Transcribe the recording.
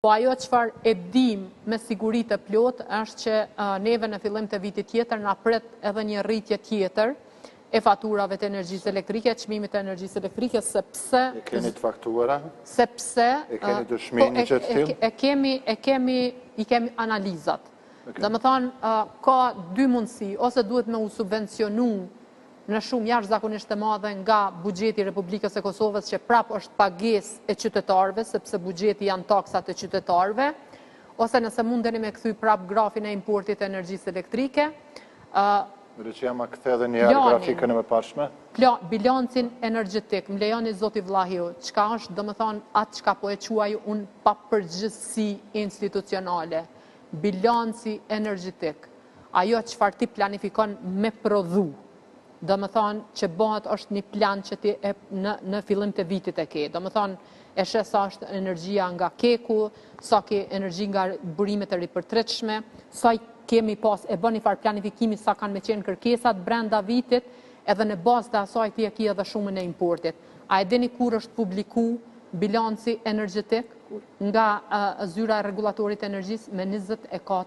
Po ajo çfarë e dim me siguri të plotë është që neve në fillim të vitit tjetër na pret edhe një rritje tjetër e faturave të energjisë elektrike, çmimit të energjisë elektrike, sepse E keni të faktuara? Sepse E keni dëshminë që të tillë? I kemi analizat. Domethënë ka dy mundësi, ose duhet me u subvencionu në shumë jashtëzakonisht të madhe nga buxheti i Republikës së Kosovës, që prap është pagesë e qytetarëve, sepse buxheti janë taksat e qytetarëve, ose nëse mundeni me kthy prap grafin e importit të energjisë elektrike. Që jam a kthe edhe një herë grafikën e mëparshme? Bilancin energjetik, më lejoni zoti Vllahiu, çka është, domethënë atë çka po e quaj unë papërgjegjësi institucionale. Bilanci energjetik, ajo çfarë ti planifikon me prodhu. Domethënë që bëhet është një plan që ti në fillim të vitit e ke. Domethënë e sheh sa është energjia nga keku, sa ke energji nga burimet e ripërtretshme, sa kemi pas e bën një farë planifikimi sa kanë me qenë kërkesat brenda vitit, edhe në bazë të asaj ti e ke edhe shumën e importit. A e dini kur është publiku bilanci energjetik nga zyra e rregullatorit të energjisë? Me 24